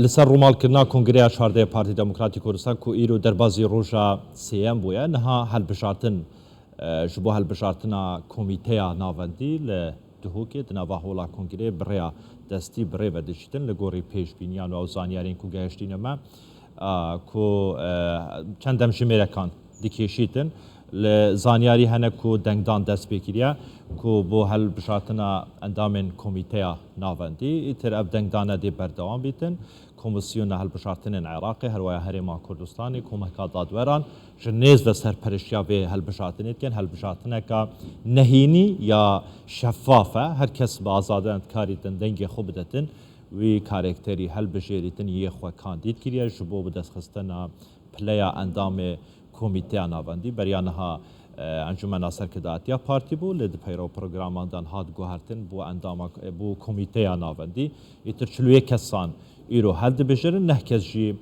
لسر رومالکردنا کنگرەیە چواردەیە پارتی دموکراتی کوردستان کو ئیر و دەربازی ڕۆژە سێەم بووە نەها هەڵبژارتن ji bo hilbijartina komîteya navendî li Duhokê di nava hola kongrê birêya destî birê vediştin li gorî pêşbîniyan û zaniyarên ku gehiştîne me ku çend demjimêrekan dikêşîtin li zaniyarî hene ku dengdan dest pê kiriye ku bo hilbijartina endamên komîteya navendî îtir ev dengdane dê berdewam bîtin Komisyona hilbijartinên Iraqê herwaya Herêma Kurdistanê komeka dadweran ji nêz ve serpereştiya vê hilbijartinê dikin hilbijartineka nehînî ya şeffaf e her kes bi azade endkarî din dengê xwe bidetin wî karakterî hilbijêrîtin yê xwe kandîd kiriye ji bo bi destxistina pileya endamê komîteya navendî beriya niha Encumena Serkirdatiya Partî bû lê di peyro programandan hat guhertin bu endama bu komîteya navendî îtir çilûyê kesan îro heldibijêrin neh kes jî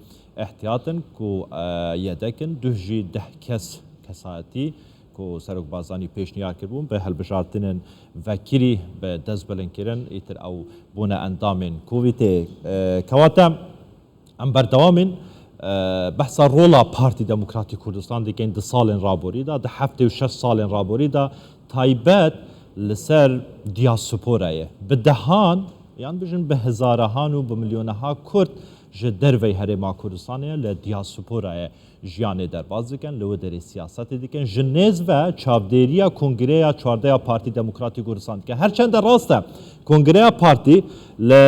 ihtiyatin ku yedekin duh jî deh kes kesayetî ku Serokwebazanî pêşniyar kirbûn bi hilbijartinên vekirî bi destbelin kirin îtir ew bûne endamên komîteyê kewate em berdewamên behsa rola Partî Demokratî Kurdistan dikin di salên raborî da di heftê û şeş salên raborî da taybet li ser diasporayê bi dehan yan bijin bi hezarehan û bi milyoneha Kurd ji dervey Herêma Kurdistanê li diasporayê jiyanê derbas dikin li wê derê siyasetê dikin ji nêz ve çavdêriya Kongreya çwardeya Partî Demokratî Kurdistan dikin her çend de rast e Kongreya Partî li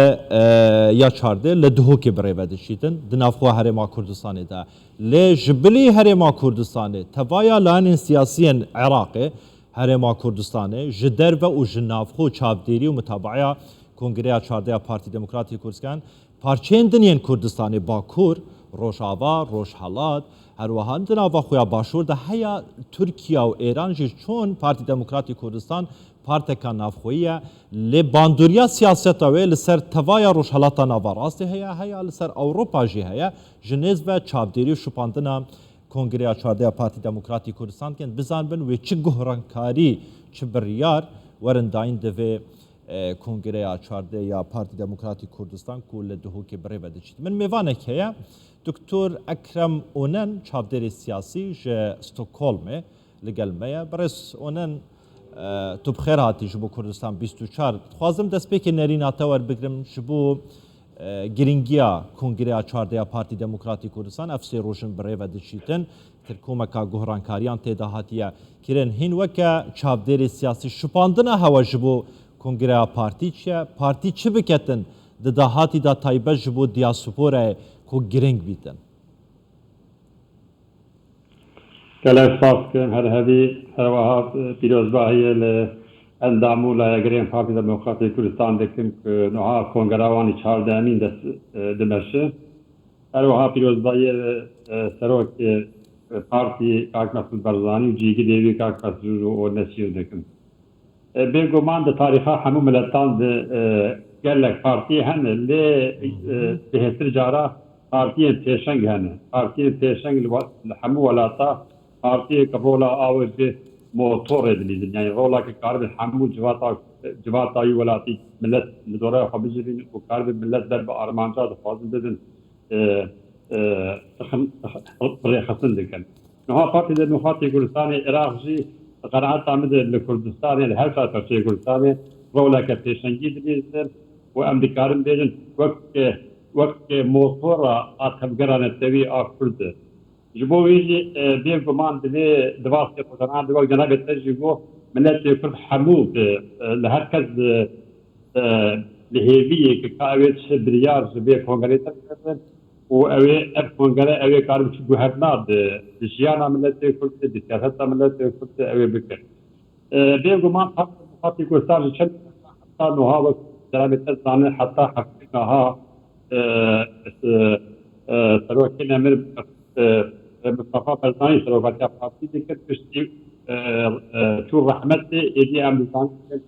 ya çardê li Duhokê birêve vedişîtin di navxwe Herêma Kurdistanê de lê ji bilî Herêma Kurdistanê tevaya lanên siyasiyên Iraqê Herêma Kurdistanê ji derve û ji navxwe çavdêrî û mutabeya Kongreya çwardeya Partî Demokratî Kurdistan parçeyên diniyên Kurdistanê Bakur, Rojava, Rojhelat, herwiha di nava xwe ya başûr de heya Tirkiye û Êran jî çûn Partî Demokratî Kurdistan parteka navxweyî ye lê bandoriya siyaseta wê li ser tevaya Rojhelata nava rastê heye heya li ser Ewropa jî heye ji nêz ve çavdêrî û şupandina Kongreya çwardeya Partî Demokratî Kurdistan kirin bizanbin wê çi guhrankarî çi biryar werin dayîn divê Kongreya çwardeya Partî Demokratî Kurdistan ku li Duhokê birêve vedişîtin min mêvanek heye Dr. Ekrem Onen çavdêrê siyasî ji Stockholmê li gel me ye birêz Onen tu bi xêr hatî ji bo Kurdistan 24 dixwazim destpêkê nerîna te werbigirim ji bo giringiya Kongreya çwardeya Partî Demokratî Kurdistan ev sê rojin birêve vedişîtin komeka guhrankariyan têda hatiye kirin hîn weke çavdêrê siyasî şupandina hewa ji bo Kongreya Partî çi ye Partî çi biketin di dahatî da taybet ji bo diasporayê ku giring bîtin gelek spas her hevî herweha pîrozbahiyê li endam û layekirên Partî Demokratîk Kurdistan dikim ku niha kongrewanî çardehemîn dest dimeşe herweha pîrozbahiyê serokê Partî Kak Mesûd Barzanî û cîgî devî Kak Mesûd û Nesîr dikim bêguman di tarixa hemû miletan di gelek partî hene lê bihêtir cara partiyên pêşeng hene partiyên pêşeng li hemû welata partiyê rola awê bê motorê dilîzin yani rolakê karibin hemû civata wî welatî millet li doraya xwe bijîrin û karibin millet der bi armanca dixwazin bidin birêxistin dikin niha Partî Demokratîk Kurdistanê Iraq jî qenaeta min de li Kurdistanê li her serpeşteyê Kurdistanê roleke pêşengî dilîzin û em dikarin bêjin wek motora a tevgera netewî a Kurd e ji bo wî jî bêguman divê divastê xwedanan di wek cenabê te jî got milletê Kurd hemû li her kes li hêviyekê ka ew ê çi biryar ji bê kongerê te bikin û ev kongere ew ê karin çi guherna di jiyana milletê Kurd di siyaseta milletê Kurd ew ê bikin bêguman Partî Kurdistan ji çend heta niha wek cenabê te zanin heta heftênaha serokên emir Mustafa Barzanî Serokatiya Partî dikir piştî çû rehmetê êdî em dizanin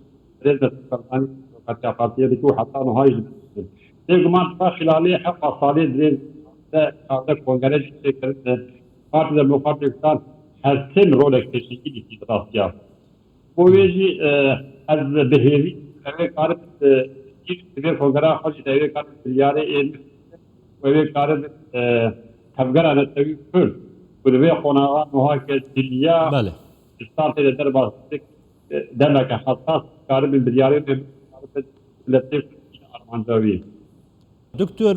rêz Barzanî Serokatiya Partîyê dike û heta niha jî bêguman ta xilalê hefa salê dirên de çavdek kongere jî têkirin Partî Demokratîk Kurdistan her tim rolek pêşengî dikî rastiya bo wê jî ez bihêvî ew ê karin divê kongera xwe jî de ew ê karin biryarê êrî وی کار تفگر نتوی کرد و دوی قناعات محاکه دنیا بله استارت در باز دمک حساس کار من بدیاری لطیف ارمانجاوی دکتور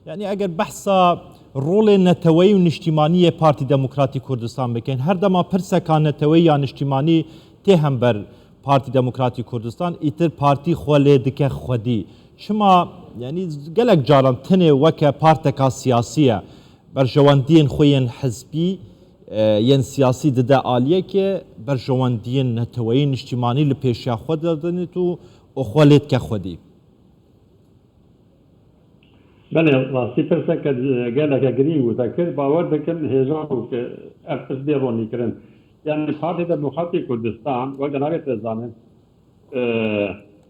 يعني اگر بحثا رول نتوي و نشتیمانی پارتی دموکراتی کردستان بکن هر دما پرسکان نتوي یا نشتیمانی تهم بر پارتی دموکراتی کردستان ایتر پارتی خوله دکه خودی شما يعني قالك جارم تنه وكا بارتكا سياسية برجواندين خوين حزبي ين سياسي ددا آلية كي برجواندين نتوين اجتماعي لبيشيا خود دادنتو وخواليت كخودي بله راستی پرسه که گله که گرین و تکر باور بکن هزار که ارتش بیرونی کرن یعنی پارتی دموکراتی کردستان وقت نویت رزانه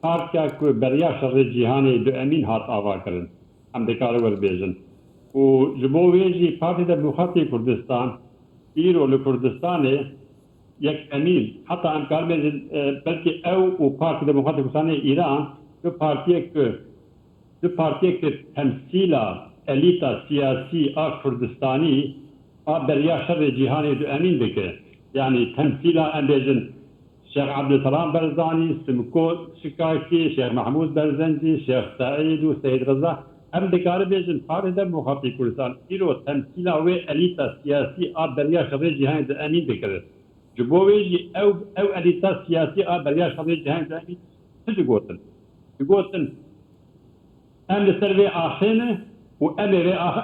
پارتیا که بریا شر جهانی دو امین هات آوا کرن هم دکاره ور بیجن و جبو ویجی پارتی دموکراتی کردستان ایرو لکردستان یک امین حتی امکار بیجن بلکه او و پارتی دموکراتی کردستان ایران دو پارتی که تمثیلا الیتا سیاسی کردستانی بریا شر جهانی دو امین بکه یعنی تمثیلا امبیجن شیخ عبدالسلام برزانی سمکو شکاکی شیخ محمود برزنجی شیخ سعید و سید رضا هم دکاره بیجن پارتی دموکراتی کردستان ایرو تمثیلا و الیتا سیاسی بریا شر جهانی دو امین بکه جبویجی او الیتا سیاسی بریا شر جهانی دو امین چه گوتن ام لسر آخرنا وام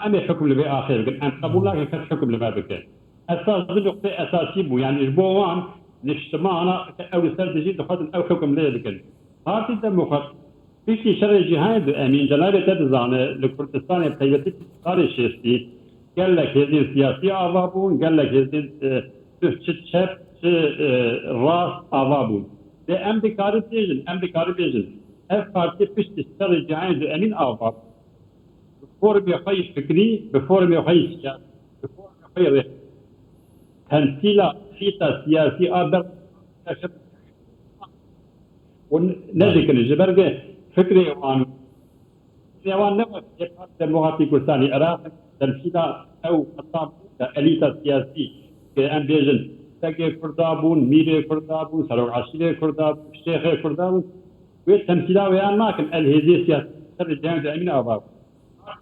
ام حكم لبي آخر ام قبول لك حكم لما بك اساس نقطه اساسي بو يعني جبوان الاجتماع او استراتيجي تخاطب او حكم ليه لكن هاتي دموقراط في شر جهاد امين جناب تدزانه لكردستان بتيبتي صار شيستي قال لك هذه سياسي ابابون قال لك هذه تشت راس ابابون ده ام بكاربيجن اف پارتی پشت سر جهان امین آباد بفورم يخي فكري بفورم يخي سياسي بفورم يخي تمثيلا فيتا سياسي آبر ونذكر الجبرجة فكري وان نوع دموقراطي كردستاني عراق تمثيلا او خطاب اليتا سياسي كأن بيجن تاكي كردابون ميري كردابون سلو عشيري كردابون شيخي كردابون والتمثيلات ويان ماكن الهدي سياسة الجامعة أمين أباب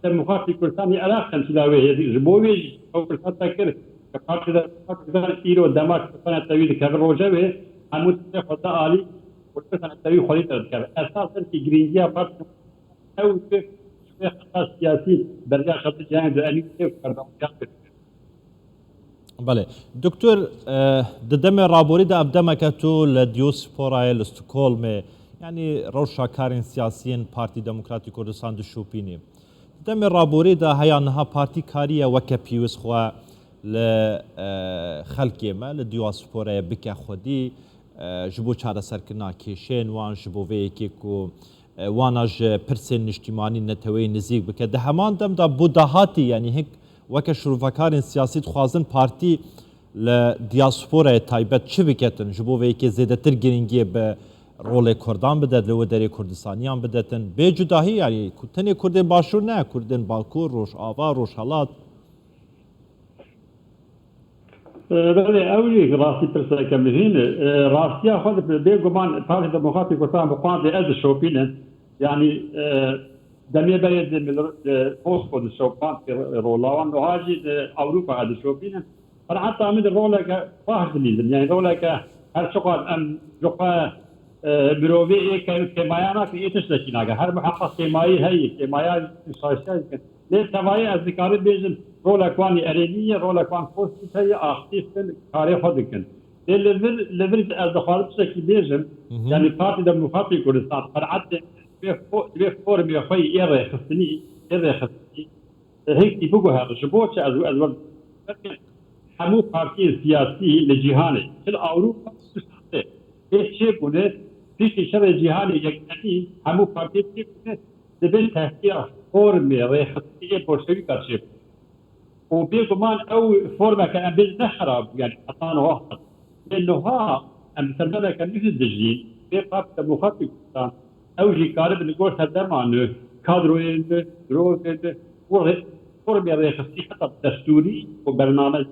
المخاطي كردستاني عراق تمثيلات وهذه جبويج أو كردستان تذكر كفاكر إيرو دماغ كفانا التويد كبر وجبه عمود خطا عالي وكفانا التويد خليط تذكر أساسا في جرينجيا بارت أو كيف خطا سياسي برجع خط الجامعة أمين كيف كردستان بله دكتور ددم رابوري دا أبدمكتو لديوسفورا لستوكولم يعني روشا كارين سياسيين بارتي دموكراتي كردستان دشوبيني دم رابوري دا هيا نها بارتي كاريا وكا بيوس خوا لخلقي ما لديوسفورا بكا خودي جبو چارة سركنا كيشين وان جبو ويكيكو واناج برسين اجتماعي نتوي نزيق بكا ده همان دم دا بوداهاتي يعني هيك وكا شروفكارين سياسي تخوازن بارتي لدياسفورا تايبت چه بكتن جبو ويكي زيادة ترگرينجي ب رول کردان بدد لو دری کردستانیان بدتن به جداهی یعنی تنی کردن باشور نه کردن بالکور روش آوا روش حالات بله اولی راستی پرسه کمزین راستی خود به گمان پارتی دموکراتی کردستان بقوان به از شوپینن یعنی دمیه باید پوست خود شوپان رولاوان و هاجی اوروپا از شوپینن پر حتی امید روله که فاحش لیزن یعنی روله که هر چقدر ام جقا مروی ایک کمایانا که ایتش داشتیناگه هر محقق کمایی هایی کمایی سایشای نه توایی از ذکر بیشتر رول اکوانی ارینیه رول اکوان پوستی هایی آختی کن کاری خود کن لذت از دخالت شکی بیشتر یعنی پارتی دموکراتی کردستان فرعت به فرمی خواهی ایره خستنی هیچ بگو هر شبوه چه از وقت همو پارتی سیاسی لجهانی چل اروپا ایش چه کنه في شر جهاني يكتي همو بارتي دبل تحقيق فورمي ريختي بولشويك كارشيب وبيكمان او فورما كان بيز نخرب يعني اطان واحد لانه ها ام سمنا كان يجي الدجين في باب دموكراتي او جي كارب نقول هذا معناه كادروين روزد قرب ريخستي حتى الدستوري وبرنامج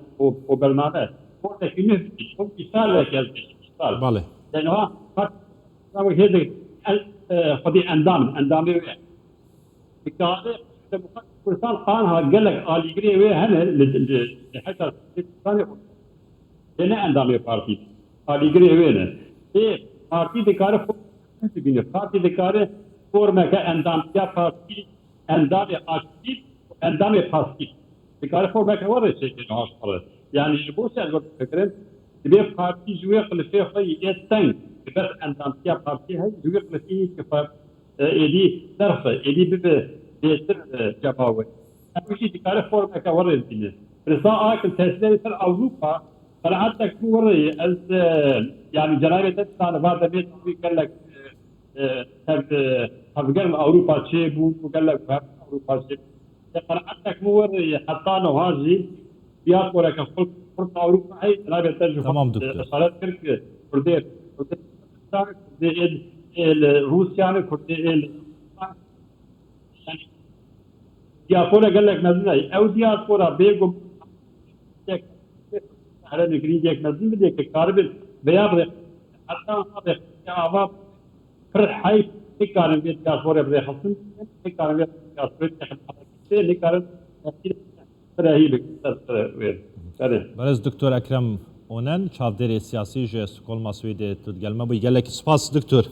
ولكنه هم مثال لك مثال بله لأنه هذا خدي أندام بكاره كردستان قانها قال لك آليجري وهنا لحتى كردستان هنا أندام بارتي آليجري وهنا إيه بارتي بكاره بينه بارتي بكاره فورما كأندام يا بارتي أندام أكتيف أندام باسيف بكاره فورما كورة شيء كده يعني بوش أقول فكرة تبي بارتي جوي خلفيه خي يستن بس أندام يا بارتي هاي جوي خلفيه كفار إيدي طرفه إيدي بيتر جباوي أمشي بكاره فورما كورة الدنيا رساء أكل تسلية أوروبا فرعتك كوري از يعني جنابه تسال بعد بيت قال لك افغان اوروبا شيء وقال لك اوروبا شيء فرعتك موري حتى نهاجي بيات ولا كفلت فرص اوروبا هي جنابه تجربه تمام دكتور صارت تركيا كردير روسيا كردير يعني دياسبورا قال لك نزل او دياسبورا بيجو على نقرين ديك نزل بديك كاربل بيابر حتى هذا جواب فرحي نكارن بيت كاسورة بدي خصم نكارن بيت كاسورة نكارن نكارن فرحي بكتر برز دكتور أكرم أونن شافدري سياسي جه سكول مسويدة تدقل ما بيقال لك سپاس دكتور